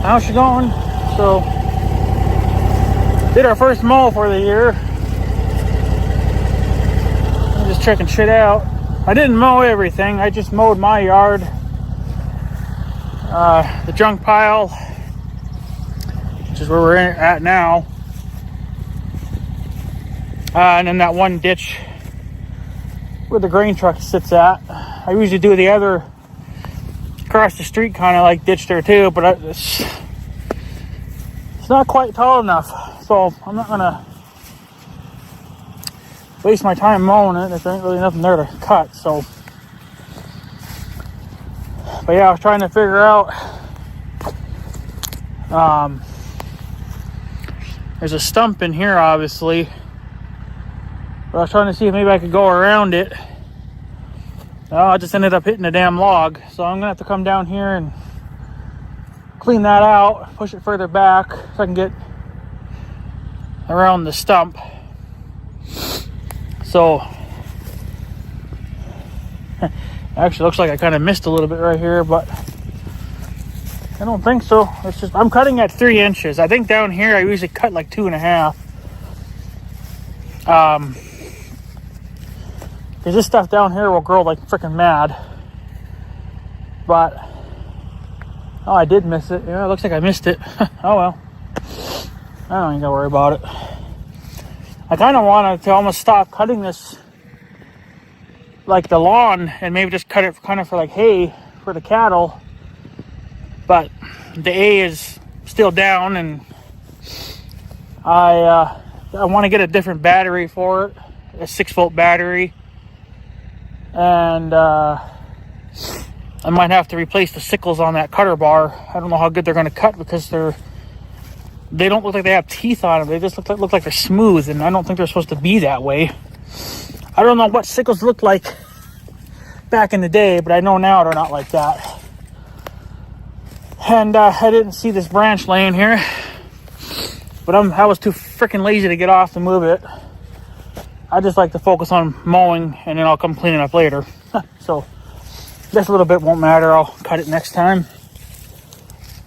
how's she going? So, did our first mow for the year. I'm just checking shit out. I didn't mow everything. I just mowed my yard. The junk pile, which is where we're at now. And then that one ditch where the grain truck sits at. I usually do the other across the street kind of like ditch there too, but it's not quite tall enough, so I'm not gonna waste my time mowing it if there ain't really nothing there to cut. So, but yeah, I was trying to figure out there's a stump in here obviously, but I was trying to see if maybe I could go around it. I just ended up hitting a damn log, so I'm gonna have to come down here and clean that out, push it further back so I can get around the stump. So actually looks like I kind of missed a little bit right here, but I don't think so. It's just I'm cutting at 3 inches. I think down here I usually cut like 2.5. Because this stuff down here will grow like freaking mad. But oh, I did miss it. Yeah, it looks like I missed it. Oh well. I don't even gotta worry about it. I kind of wanted to almost stop cutting this, like the lawn, and maybe just cut it kind of for like hay for the cattle. But the A is still down, and I want to get a different battery for it, a 6-volt battery, and I might have to replace the sickles on that cutter bar. I don't know how good they're going to cut because they don't look like they have teeth on them. They just look like they're smooth, and I don't think they're supposed to be that way. I don't know what sickles looked like back in the day, but I know now they're not like that. And I didn't see this branch laying here, but I was too freaking lazy to get off to move it. I just like to focus on mowing, and then I'll come clean it up later. So this little bit won't matter. I'll cut it next time.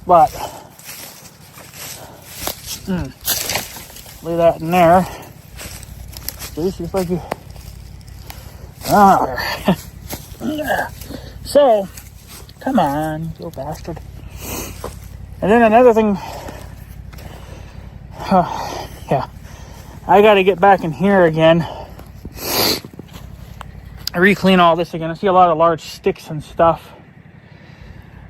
But leave that in there. See, she's like you. So, come on, you little bastard. And then another thing, yeah, I got to get back in here again. Re-clean all this again. I see a lot of large sticks and stuff.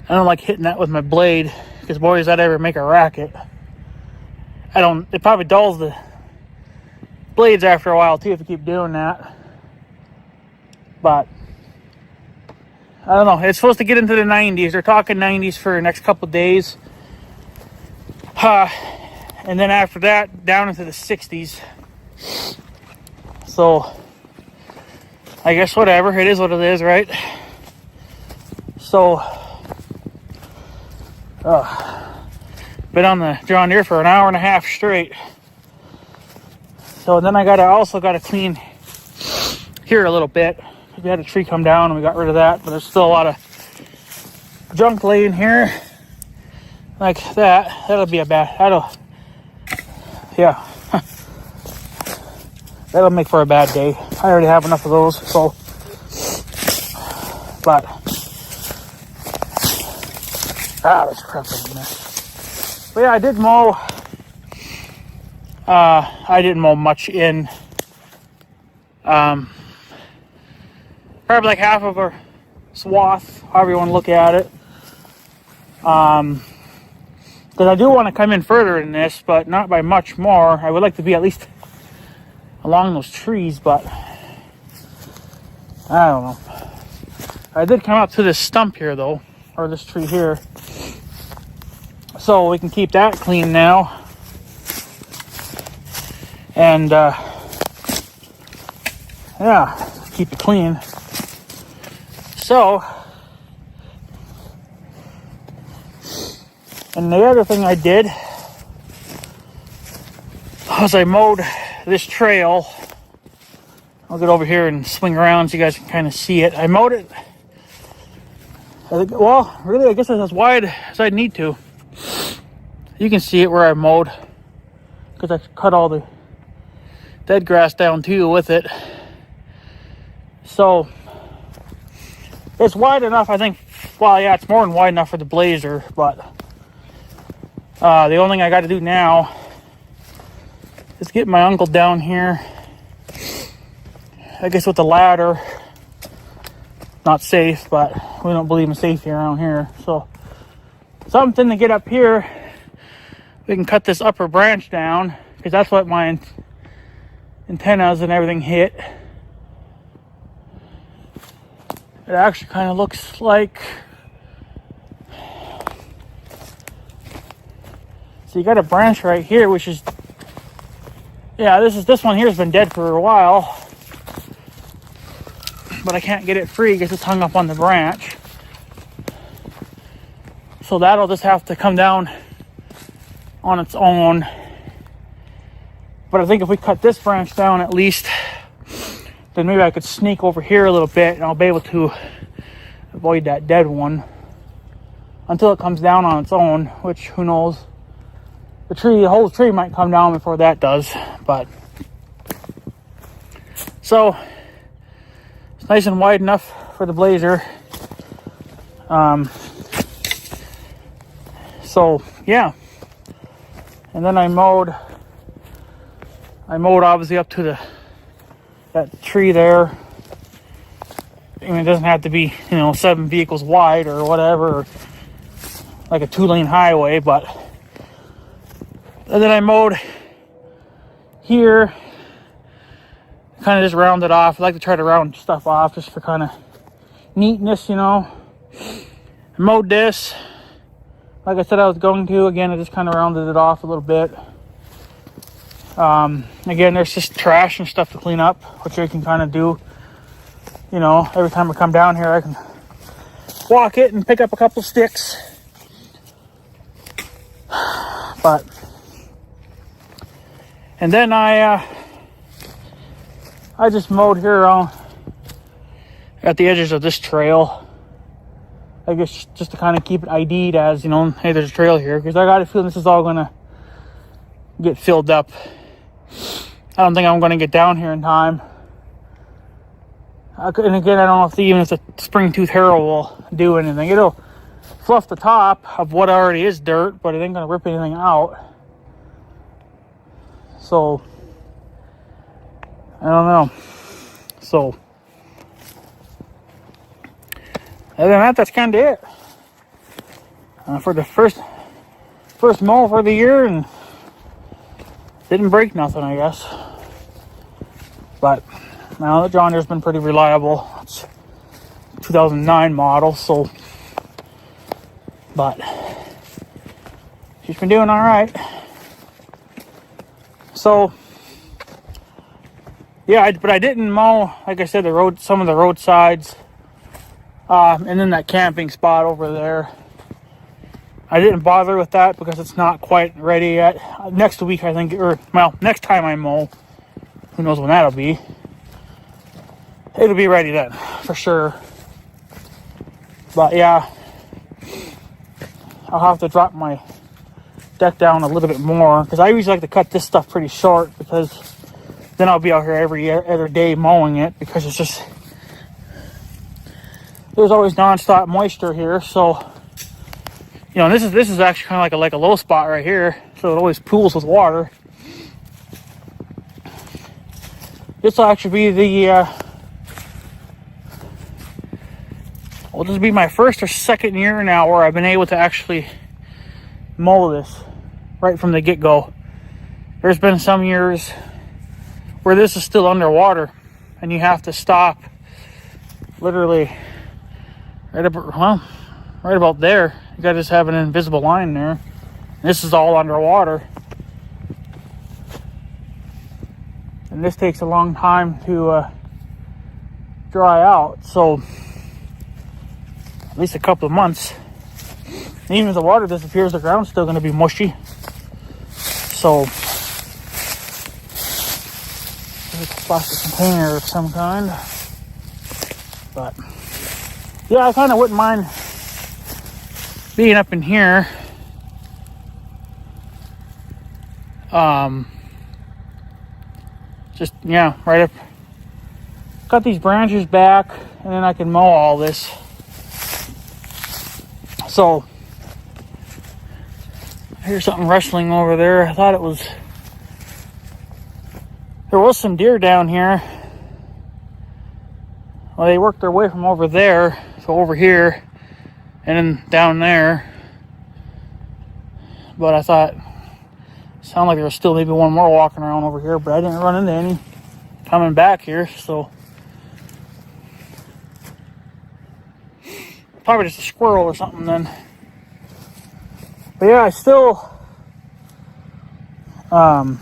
I don't like hitting that with my blade because boy, does that ever make a racket. It probably dulls the blades after a while too if you keep doing that. But I don't know. It's supposed to get into the 90s. They're talking 90s for the next couple of days. And then after that, down into the 60s. So I guess whatever. It is what it is, right? So been on the John Deere for an hour and a half straight. So then I also gotta clean here a little bit. We had a tree come down and we got rid of that, but there's still a lot of junk laying here like that. Yeah. That'll make for a bad day. I already have enough of those, so. But there's crap in there. But yeah, I did mow. I didn't mow much in. Probably like half of our swath, however you want to look at it. Because I do want to come in further in this, but not by much more. I would like to be at least along those trees, but I don't know. I did come out to this stump here though, or this tree here. So we can keep that clean now. And yeah, keep it clean. So, and the other thing I did was I mowed this trail. I'll get over here and swing around so you guys can kind of see it. I mowed it, well, really, I guess it's as wide as I need to. You can see it where I mowed, because I cut all the dead grass down too with it. So it's wide enough, I think. Well, yeah, it's more than wide enough for the Blazer, but the only thing I got to do now is get my uncle down here, I guess with the ladder. Not safe, but we don't believe in safety around here. So something to get up here. We can cut this upper branch down, because that's what my antennas and everything hit. It actually kind of looks like, so you got a branch right here, which is, yeah, this one here has been dead for a while, but I can't get it free because it's hung up on the branch. So that'll just have to come down on its own. But I think if we cut this branch down at least, then maybe I could sneak over here a little bit and I'll be able to avoid that dead one until it comes down on its own, which who knows. The whole tree might come down before that does, but so it's nice and wide enough for the Blazer. So yeah, and then I mowed obviously up to that tree there. I mean, it doesn't have to be, 7 vehicles wide or whatever, or like a 2-lane highway, but and then I mowed here, kind of just round it off. I like to try to round stuff off just for kind of neatness, I mowed this like I said I was going to. Again, I just kind of rounded it off a little bit. Again, there's just trash and stuff to clean up, which I can kind of do, every time I come down here. I can walk it and pick up a couple sticks, but and then I just mowed here around at the edges of this trail, I guess, just to kind of keep it ID'd as, hey, there's a trail here, because I got a feeling this is all gonna get filled up. I don't think I'm gonna get down here in time. And again, I don't know if the spring tooth harrow will do anything. It'll fluff the top of what already is dirt, but it ain't gonna rip anything out. So I don't know. So other than that, that's kind of it for the first mow for the year, and didn't break nothing, I guess. But now the John Deere's been pretty reliable. It's 2009 model, so, but she's been doing all right. So yeah, but I didn't mow, like I said, some of the roadsides, and then that camping spot over there. I didn't bother with that because it's not quite ready yet. Next week, I think, next time I mow, who knows when that'll be. It'll be ready then, for sure. But yeah, I'll have to drop my deck down a little bit more, because I usually like to cut this stuff pretty short, because then I'll be out here every other day mowing it, because it's just, there's always non-stop moisture here. So this is actually kind of like a low spot right here, so it always pools with water. This will actually be will this be my first or second year now where I've been able to actually mow this right from the get-go. There's been some years where this is still underwater and you have to stop literally right about there. You gotta just have an invisible line there. This is all underwater, and this takes a long time to dry out, so at least a couple of months. And even if the water disappears, the ground's still going to be mushy. So it's a plastic container of some kind. But yeah, I kind of wouldn't mind being up in here Just, yeah, right up. Cut these branches back, and then I can mow all this. So, I hear something rustling over there. I thought it was... There was some deer down here. Well, they worked their way from over there to over here, and then down there. But I thought, sounded like there was still maybe one more walking around over here, but I didn't run into any coming back here, so probably just a squirrel or something then. But yeah, I still got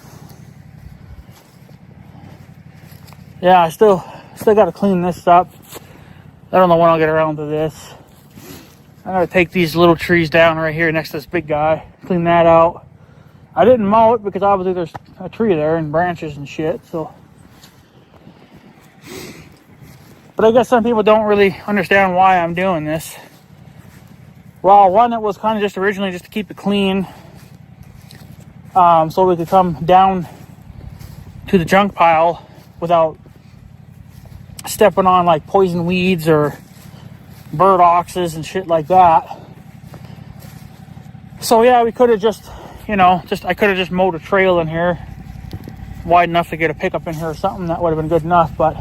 to clean this up. I don't know when I'll get around to this. I gotta take these little trees down right here next to this big guy, clean that out. I didn't mow it because obviously there's a tree there and branches and shit, so. But I guess some people don't really understand why I'm doing this. Well, one, it was kind of just originally just to keep it clean, so we could come down to the junk pile without stepping on like poison weeds or bird oxes and shit like that. So yeah, we could have just, I could have just mowed a trail in here wide enough to get a pickup in here or something. That would have been good enough, but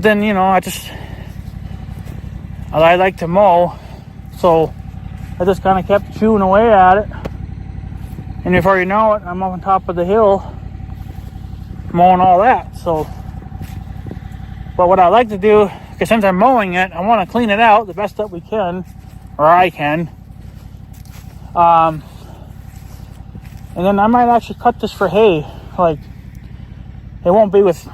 then, I like to mow, so I just kind of kept chewing away at it. And before you know it, I'm up on top of the hill mowing all that. So, but what I like to do, because since I'm mowing it, I want to clean it out the best that we can, or I can. And then I might actually cut this for hay. Like, it won't be with,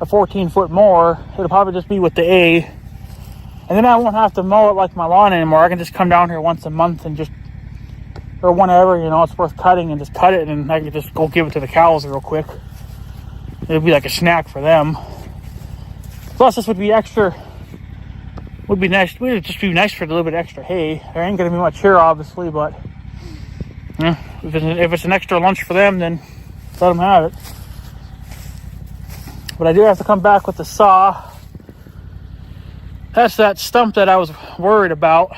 a 14-foot mower. It'll probably just be with the A. And then I won't have to mow it like my lawn anymore. I can just come down here once a month and just, or whenever, it's worth cutting, and just cut it, and I can just go give it to the cows real quick. It'd be like a snack for them. Plus, this would be extra. Would be nice. Would just be nice for a little bit extra hay. There ain't gonna be much here, obviously, but if it's an extra lunch for them, then let them have it. But I do have to come back with the saw. That's that stump that I was worried about.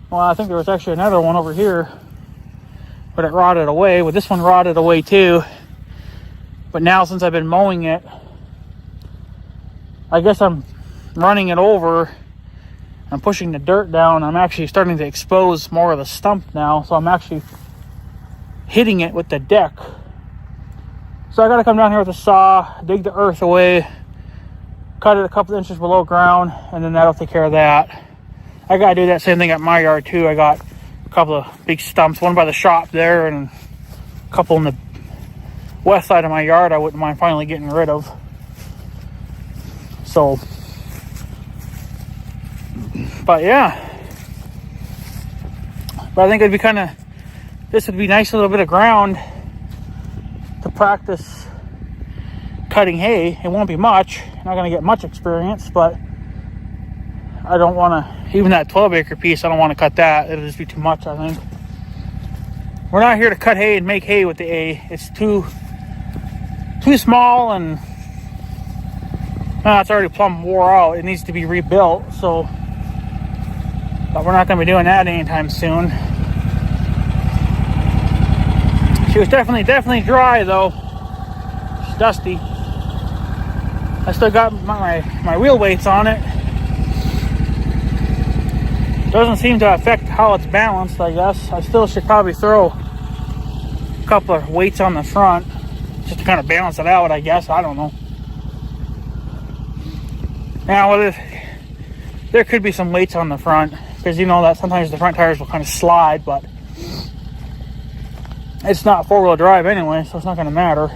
Well, I think there was actually another one over here, but it rotted away. Well, this one rotted away too. But now, since I've been mowing it, I guess I'm running it over. I'm pushing the dirt down. I'm actually starting to expose more of the stump now. So I'm actually hitting it with the deck. So I got to come down here with a saw, dig the earth away, cut it a couple inches below ground, and then that'll take care of that. I got to do that same thing at my yard too. I got a couple of big stumps, one by the shop there and a couple in the west side of my yard I wouldn't mind finally getting rid of. So, but yeah. But I think it'd be this would be nice, a little bit of ground to practice cutting hay. It won't be much. Not going to get much experience, but I don't want to, even that 12-acre piece, I don't want to cut that. It'll just be too much, I think. We're not here to cut hay and make hay with the A. It's too small, and it's already plumb wore out. It needs to be rebuilt, so, but we're not going to be doing that anytime soon. She was definitely dry though. She's dusty. I still got my wheel weights on it. Doesn't seem to affect how it's balanced, I guess. I still should probably throw a couple of weights on the front just to kind of balance it out, I guess. I don't know. Now, there could be some weights on the front, because that sometimes the front tires will kind of slide, but it's not four-wheel drive anyway, so it's not going to matter.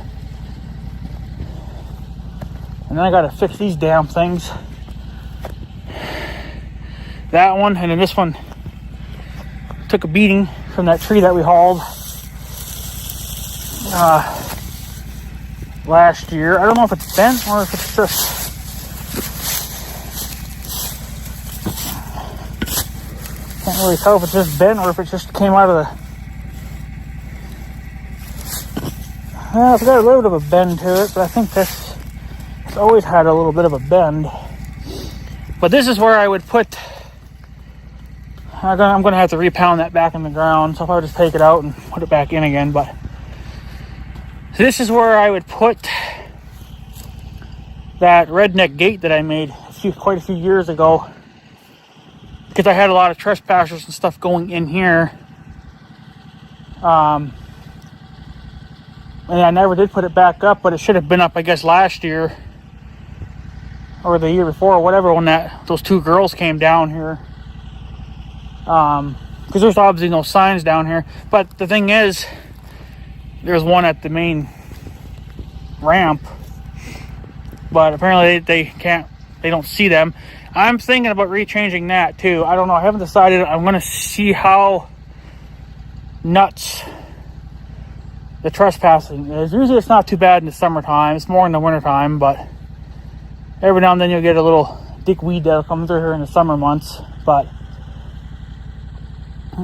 And then I got to fix these damn things. That one, and then this one took a beating from that tree that we hauled last year. I don't know if it's bent or if it's just Can't really tell if it's just bent or if it just came out of the... Well, it's got a little bit of a bend to it, but I think it's always had a little bit of a bend. But this is where I would put... I'm going to have to repound that back in the ground, so I'll just take it out and put it back in again. But this is where I would put that redneck gate that I made quite a few years ago, because I had a lot of trespassers and stuff going in here. And I never did put it back up, but it should have been up, I guess, last year or the year before or whatever, when those two girls came down here. Because there's obviously no signs down here. But the thing is, there's one at the main ramp, but apparently they don't see them. I'm thinking about rechanging that too. I don't know. I haven't decided. I'm going to see how nuts the trespassing is. Usually it's not too bad in the summertime. It's more in the wintertime, but every now and then you'll get a little dickweed that'll come through here in the summer months. But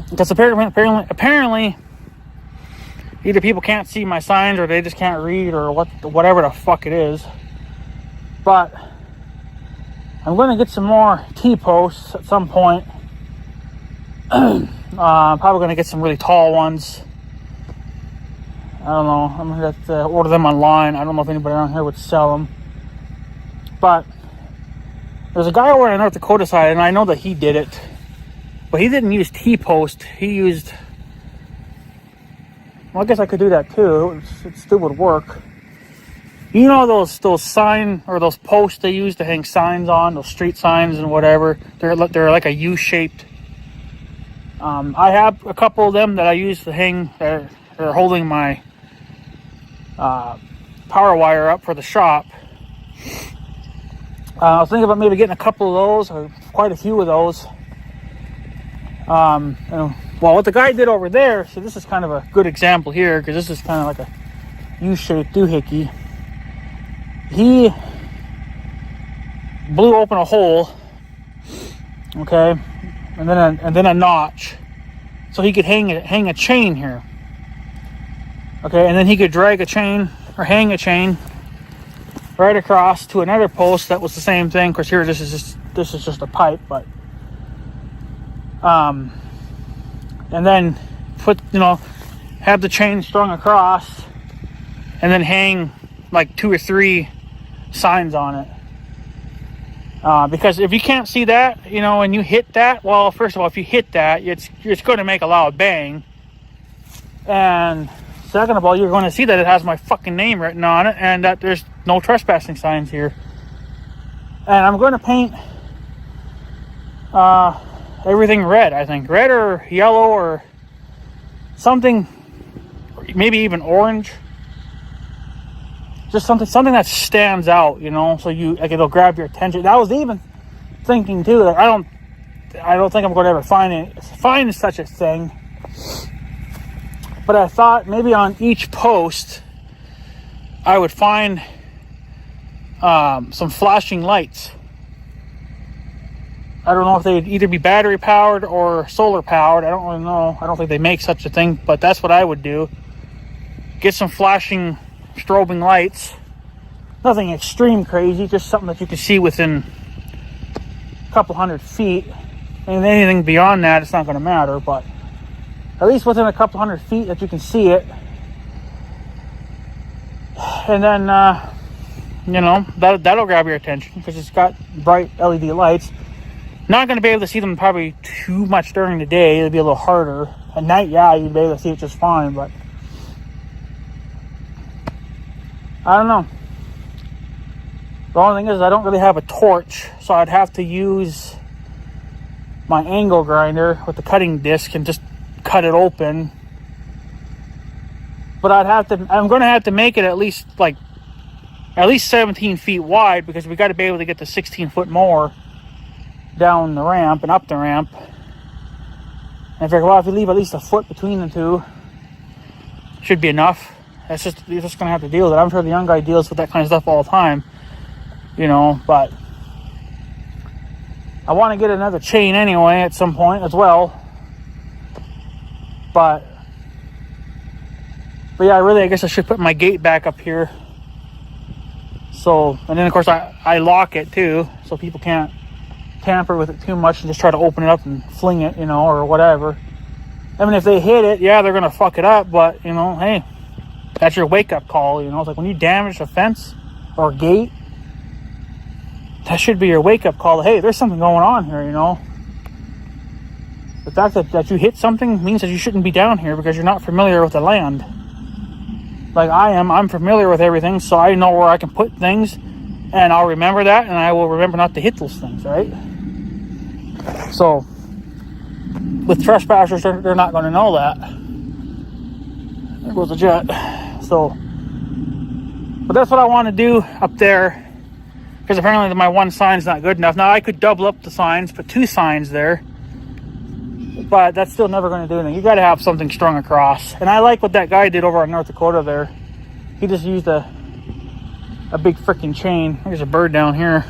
because apparently either people can't see my signs or they just can't read or whatever the fuck it is. But I'm going to get some more T-posts at some point. I'm probably going to get some really tall ones. I don't know. I'm going to have to order them online. I don't know if anybody around here would sell them. But there's a guy over on the North Dakota side, and I know that he did it. But he didn't use T-post. He used... Well, I guess I could do that too. It still would work. You know those sign or those posts they use to hang signs on, those street signs and whatever. They're like a U-shaped. I have a couple of them that I use to hang. They're holding my power wire up for the shop. I was thinking about maybe getting a couple of those, or quite a few of those. Well, what the guy did over there, so this is kind of a good example here, because this is kind of like a U-shaped doohickey. He blew open a hole, okay, and then a notch, so he could hang a chain here, okay, and then he could drag a chain or hang a chain right across to another post that was the same thing. Of course, here this is just a pipe, but and then have the chain strung across, and then hang like 2 or 3 signs on it. Because if you can't see that, and you hit that, well, first of all, if you hit that, it's going to make a loud bang. And second of all, you're going to see that it has my fucking name written on it, and that there's no trespassing signs here. And I'm going to paint everything red, I think. Red or yellow or something, maybe even orange. Just something that stands out, so it'll grab your attention. I was even thinking too that I don't think I'm going to ever find such a thing. But I thought maybe on each post I would find some flashing lights. I don't know if they'd either be battery powered or solar powered. I don't really know. I don't think they make such a thing, but that's what I would do. Get some flashing strobing lights. Nothing extreme crazy, just something that you can see within a couple 100 feet. And anything beyond that, it's not going to matter, but at least within a couple 100 feet that you can see it. And then, that'll grab your attention because it's got bright LED lights. Not going to be able to see them probably too much during the day. It'll be a little harder. At night, yeah, you'd be able to see it just fine, but I don't know. The only thing is I don't really have a torch, so I'd have to use my angle grinder with the cutting disc and just cut it open. But I'm going to have to make it at least 17 feet wide, because we got to be able to get the 16-foot mower down the ramp and up the ramp. And I figure, well, if you leave at least a foot between the two, should be enough. You're just going to have to deal with it. I'm sure the young guy deals with that kind of stuff all the time, but I want to get another chain anyway at some point as well. But yeah, I guess I should put my gate back up here. So, and then of course I lock it too, so people can't tamper with it too much and just try to open it up and fling it, you know, or whatever. I mean, if they hit it, yeah, they're gonna fuck it up, but you know, hey, that's your wake-up call, you know. It's like when you damage a fence or a gate, that should be your wake-up call. Hey, there's something going on here, you know. The fact that you hit something means that you shouldn't be down here because you're not familiar with the land. Like I am. I'm familiar with everything, so I know where I can put things, and I'll remember that, and I will remember not to hit those things, right? So, with trespassers, they're not going to know that. There goes the jet. So, but that's what I want to do up there, because apparently my one sign's not good enough. Now, I could double up the signs, put 2 signs there, but that's still never going to do anything. You got to have something strung across. And I like what that guy did over in North Dakota there. He just used a big freaking chain. There's a bird down here.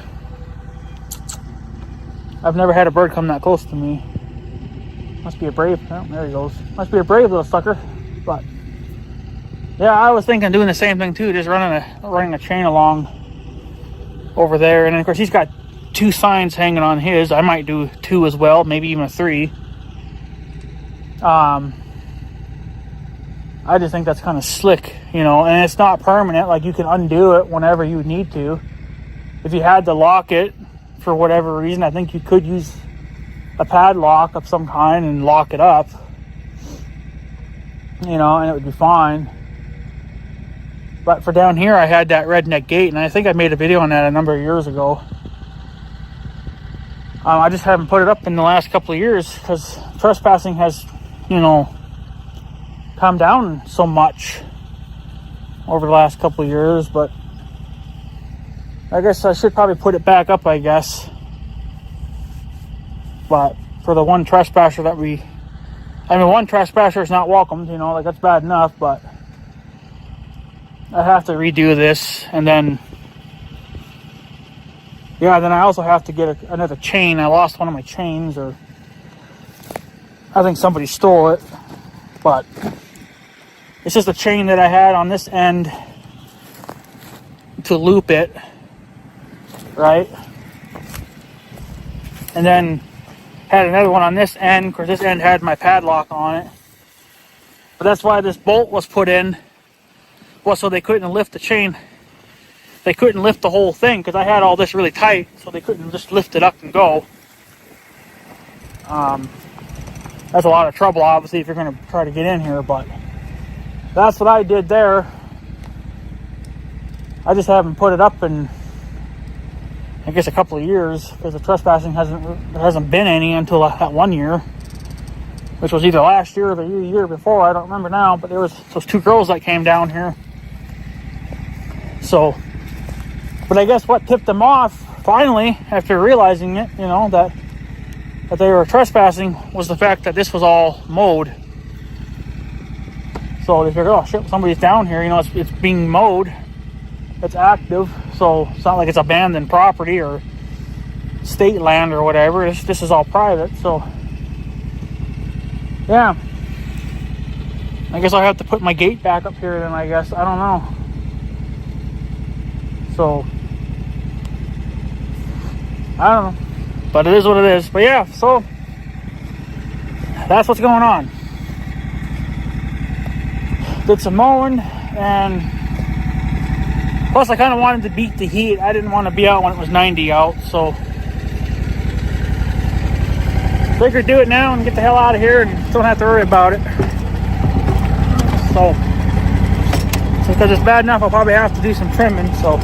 I've never had a bird come that close to me. Must be a brave. Oh, there he goes. Must be a brave little sucker. But yeah, I was thinking of doing the same thing too, just running a chain along over there. And then of course he's got 2 signs hanging on his. I might do 2 as well, maybe even 3. I just think that's kind of slick, you know, and it's not permanent. Like, you can undo it whenever you need to. If you had to lock it for whatever reason, I think you could use a padlock of some kind and lock it up, you know, and it would be fine. But for down here, I had that redneck gate, and I think I made a video on that a number of years ago. I just haven't put it up in the last couple of years because trespassing has, you know, come down so much over the last couple of years. But I guess I should probably put it back up, I guess. But for the one trespasser one trespasser is not welcomed, you know, like that's bad enough, but I have to redo this, and then yeah, then I also have to get another chain. I lost one of my chains, or I think somebody stole it, but it's just a chain that I had on this end to loop it, right? And then had another one on this end, because this end had my padlock on it. But that's why this bolt was put in, was so they couldn't lift the chain. They couldn't lift the whole thing, because I had all this really tight, so they couldn't just lift it up and go. That's a lot of trouble, obviously, if you're going to try to get in here, but that's what I did there. I just haven't put it up in, I guess, a couple of years, because the trespassing hasn't been any until that one year, which was either last year or the year before. I don't remember now, but there was those 2 girls that came down here. So, but I guess what tipped them off finally, after realizing it, you know, that they were trespassing, was the fact that this was all mowed. So they figured, oh shit, somebody's down here, you know, it's being mowed, it's active, so it's not like it's abandoned property or state land or whatever. This is all private. So yeah, I guess I'll have to put my gate back up here then, I guess. I don't know. So I don't know, but it is what it is. But yeah, so that's what's going on. Did some mowing, and plus I kind of wanted to beat the heat. I didn't want to be out when it was 90 out, so figured do it now and get the hell out of here and don't have to worry about it. So because it's bad enough, I'll probably have to do some trimming. So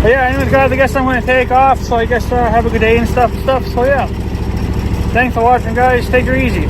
but yeah, anyways guys, I guess I'm going to take off. So I guess have a good day and stuff. So yeah, thanks for watching guys, take her easy.